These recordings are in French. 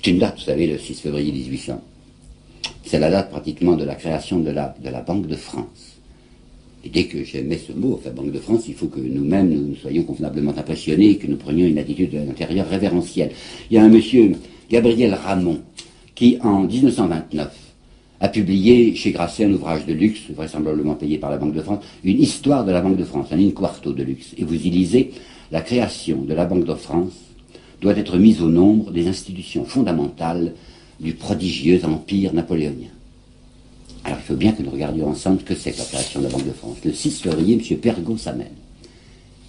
C'est une date, vous savez, le 6 février 1800. C'est la date pratiquement de la création de la Banque de France. Et dès que j'aimais ce mot, enfin Banque de France, il faut que nous-mêmes nous soyons convenablement impressionnés et que nous prenions une attitude à l'intérieur révérentielle. Il y a un monsieur, Gabriel Ramon, qui en 1929 a publié chez Grasset un ouvrage de luxe, vraisemblablement payé par la Banque de France, une histoire de la Banque de France, un in-quarto de luxe. Et vous y lisez, la création de la Banque de France doit être mise au nombre des institutions fondamentales du prodigieux empire napoléonien. Alors il faut bien que nous regardions ensemble ce que c'est que la création de la Banque de France. Le 6 février, M. Pergaud s'amène.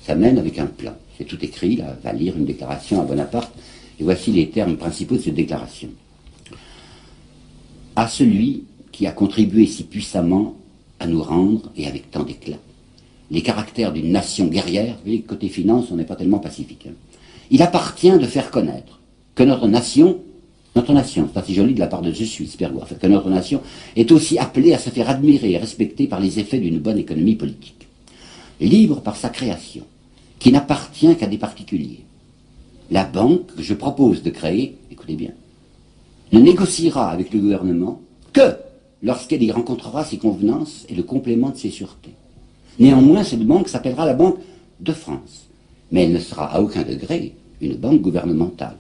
S'amène avec un plan. C'est tout écrit, là, va lire une déclaration à Bonaparte, et voici les termes principaux de cette déclaration. À celui qui a contribué si puissamment à nous rendre, et avec tant d'éclat, les caractères d'une nation guerrière, vous voyez, côté finance, on n'est pas tellement pacifique. Hein. Il appartient de faire connaître que notre nation, c'est pas si joli de la part de Je suis, Pergaud, que notre nation est aussi appelée à se faire admirer et respecter par les effets d'une bonne économie politique. Libre par sa création, qui n'appartient qu'à des particuliers. La banque que je propose de créer, écoutez bien, ne négociera avec le gouvernement que lorsqu'elle y rencontrera ses convenances et le complément de ses sûretés. Néanmoins, cette banque s'appellera la Banque de France, mais elle ne sera à aucun degré une banque gouvernementale.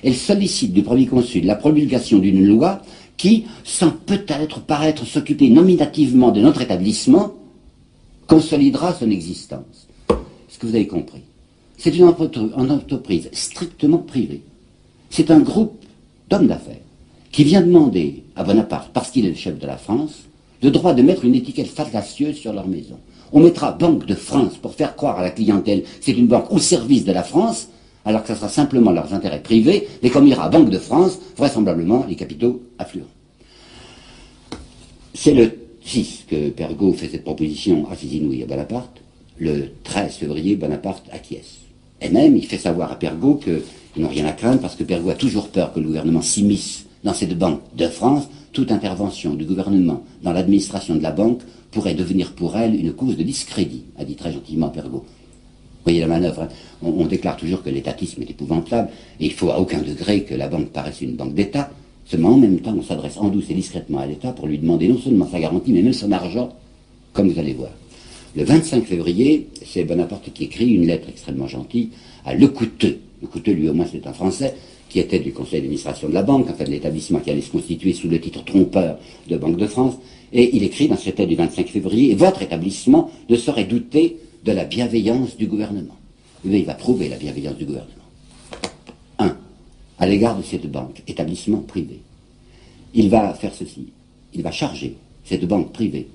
Elle sollicite du Premier Consul la promulgation d'une loi qui, sans peut-être paraître s'occuper nominativement de notre établissement, consolidera son existence. Est-ce que vous avez compris? C'est une entreprise strictement privée. C'est un groupe d'hommes d'affaires qui vient demander à Bonaparte, parce qu'il est le chef de la France, le droit de mettre une étiquette fallacieuse sur leur maison. On mettra Banque de France pour faire croire à la clientèle c'est une banque au service de la France, alors que ce sera simplement leurs intérêts privés, mais comme il y aura Banque de France, vraisemblablement les capitaux affluents. C'est le 6 que Pergaud fait cette proposition assez inouïe à Bonaparte. Le 13 février, Bonaparte acquiesce. Et même, il fait savoir à Pergaud qu'ils n'ont rien à craindre parce que Pergaud a toujours peur que le gouvernement s'immisce dans cette Banque de France. Toute intervention du gouvernement dans l'administration de la banque pourrait devenir pour elle une cause de discrédit, a dit très gentiment Pergaud. Vous voyez la manœuvre, hein. On déclare toujours que l'étatisme est épouvantable, et il faut à aucun degré que la banque paraisse une banque d'État. Seulement, en même temps, on s'adresse en douce et discrètement à l'État pour lui demander non seulement sa garantie, mais même son argent, comme vous allez voir. Le 25 février, c'est Bonaparte qui écrit une lettre extrêmement gentille à Lecouteux. Lecouteux, lui au moins, c'est un Français, qui était du conseil d'administration de la banque, enfin de l'établissement qui allait se constituer sous le titre trompeur de Banque de France, et il écrit dans cette lettre du 25 février, votre établissement ne saurait douter de la bienveillance du gouvernement. Mais il va prouver la bienveillance du gouvernement. 1. À l'égard de cette banque, établissement privé, il va faire ceci. Il va charger cette banque privée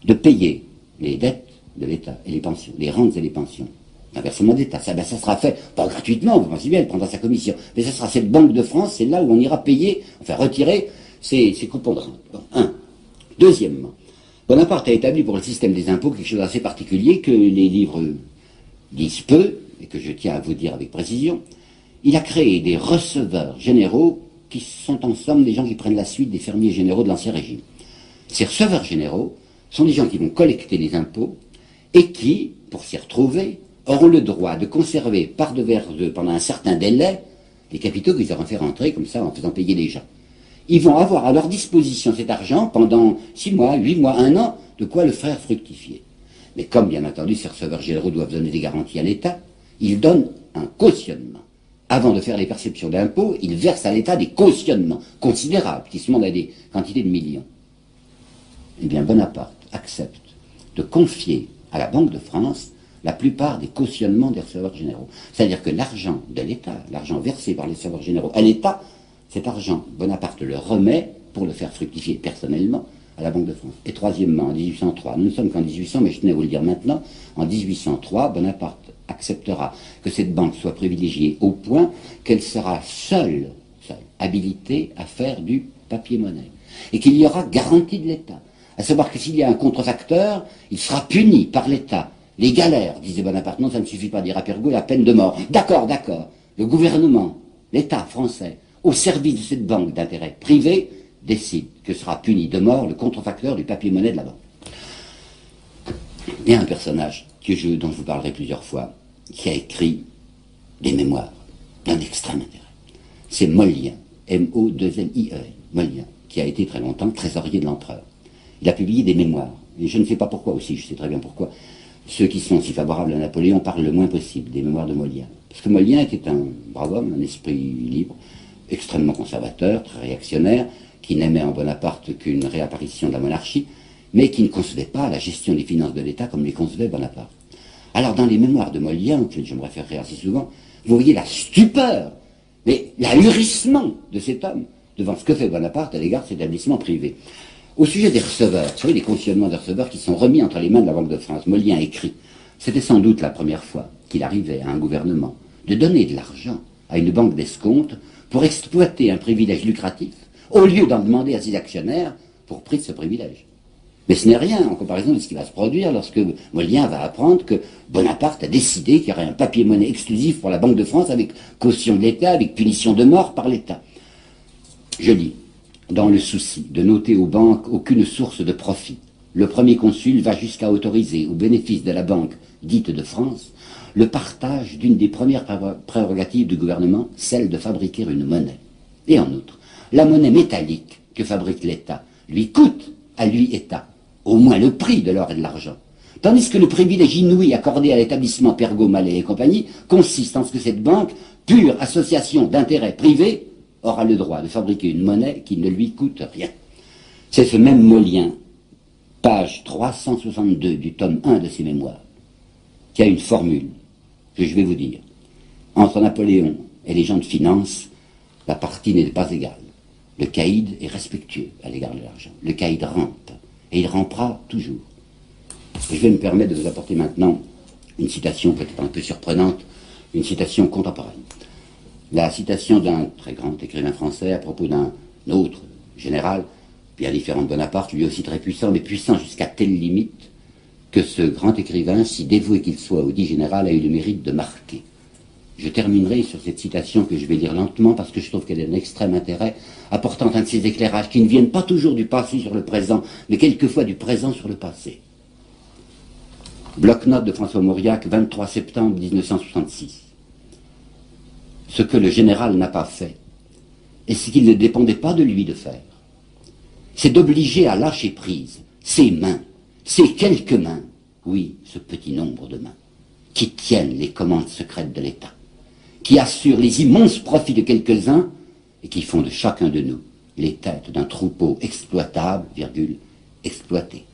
de payer les dettes de l'État et les pensions, les rentes et les pensions. Un versement d'État. Ça sera fait, pas gratuitement, vous pensez bien, elle prendra sa commission, mais ça sera cette Banque de France, c'est là où on ira payer, enfin retirer ces coupons de rente. Bon, 1. Deuxièmement, Bonaparte a établi pour le système des impôts quelque chose d'assez particulier que les livres disent peu, et que je tiens à vous dire avec précision. Il a créé des receveurs généraux qui sont en somme des gens qui prennent la suite des fermiers généraux de l'Ancien Régime. Ces receveurs généraux sont des gens qui vont collecter les impôts et qui, pour s'y retrouver, auront le droit de conserver par devers eux pendant un certain délai les capitaux qu'ils auront fait rentrer comme ça en faisant payer les gens. Ils vont avoir à leur disposition cet argent pendant 6 mois, 8 mois, 1 an, de quoi le faire fructifier. Mais comme, bien entendu, ces receveurs généraux doivent donner des garanties à l'État, ils donnent un cautionnement. Avant de faire les perceptions d'impôts, ils versent à l'État des cautionnements considérables, qui se montent à des quantités de millions. Eh bien, Bonaparte accepte de confier à la Banque de France la plupart des cautionnements des receveurs généraux. C'est-à-dire que l'argent de l'État, l'argent versé par les receveurs généraux à l'État, cet argent, Bonaparte le remet pour le faire fructifier personnellement à la Banque de France. Et troisièmement, en 1803, nous ne sommes qu'en 1800, mais je tenais à vous le dire maintenant, en 1803, Bonaparte acceptera que cette banque soit privilégiée au point qu'elle sera seule habilitée à faire du papier-monnaie. Et qu'il y aura garantie de l'État. À savoir que s'il y a un contrefacteur, il sera puni par l'État. Les galères, disait Bonaparte, non, ça ne suffit pas à dire à Pergaud, la peine de mort. D'accord, d'accord. Le gouvernement, l'État français, au service de cette banque d'intérêt privé, décide que sera puni de mort le contrefacteur du papier-monnaie de la banque. Il y a un personnage dont je vous parlerai plusieurs fois, qui a écrit des mémoires d'un extrême intérêt. C'est Mollien. M-O-2-L-I-E-N, Molien, qui a été très longtemps trésorier de l'empereur. Il a publié des mémoires, et je ne sais pas pourquoi aussi, je sais très bien pourquoi. Ceux qui sont si favorables à Napoléon parlent le moins possible des mémoires de Molien. Parce que Molien était un brave homme, un esprit libre, extrêmement conservateur, très réactionnaire, qui n'aimait en Bonaparte qu'une réapparition de la monarchie, mais qui ne concevait pas la gestion des finances de l'État comme les concevait Bonaparte. Alors dans les mémoires de Molien, auxquelles je me référerai assez souvent, vous voyez la stupeur, mais l'ahurissement de cet homme devant ce que fait Bonaparte à l'égard de cet établissement privé. Au sujet des receveurs, vous savez, les cautionnements des receveurs qui sont remis entre les mains de la Banque de France, Molien écrit, c'était sans doute la première fois qu'il arrivait à un gouvernement de donner de l'argent à une banque d'escompte pour exploiter un privilège lucratif, au lieu d'en demander à ses actionnaires pour prix de ce privilège. Mais ce n'est rien en comparaison de ce qui va se produire lorsque Molien va apprendre que Bonaparte a décidé qu'il y aurait un papier-monnaie exclusif pour la Banque de France avec caution de l'État, avec punition de mort par l'État. Je lis, dans le souci de noter aux banques aucune source de profit, le premier consul va jusqu'à autoriser, au bénéfice de la banque dite de France, le partage d'une des premières prérogatives du gouvernement, celle de fabriquer une monnaie. Et en outre, la monnaie métallique que fabrique l'État lui coûte à lui État au moins le prix de l'or et de l'argent. Tandis que le privilège inouï accordé à l'établissement Pergaud, Mallet et compagnie consiste en ce que cette banque, pure association d'intérêts privés, aura le droit de fabriquer une monnaie qui ne lui coûte rien. C'est ce même Molien, page 362 du tome 1 de ses mémoires, qui a une formule que je vais vous dire. Entre Napoléon et les gens de finance, la partie n'est pas égale. Le caïd est respectueux à l'égard de l'argent. Le caïd rampe, et il rampera toujours. Et je vais me permettre de vous apporter maintenant une citation peut-être un peu surprenante, une citation contemporaine. La citation d'un très grand écrivain français à propos d'un autre général, bien différent de Bonaparte, lui aussi très puissant, mais puissant jusqu'à telle limite que ce grand écrivain, si dévoué qu'il soit au dit général, a eu le mérite de marquer. Je terminerai sur cette citation que je vais lire lentement parce que je trouve qu'elle est d'un extrême intérêt, apportant un de ces éclairages qui ne viennent pas toujours du passé sur le présent, mais quelquefois du présent sur le passé. Bloc-notes de François Mauriac, 23 septembre 1966. Ce que le général n'a pas fait, et ce qu'il ne dépendait pas de lui de faire, c'est d'obliger à lâcher prise ses mains, ces quelques mains, oui, ce petit nombre de mains, qui tiennent les commandes secrètes de l'État, qui assurent les immenses profits de quelques-uns et qui font de chacun de nous les têtes d'un troupeau exploitable, virgule, exploité.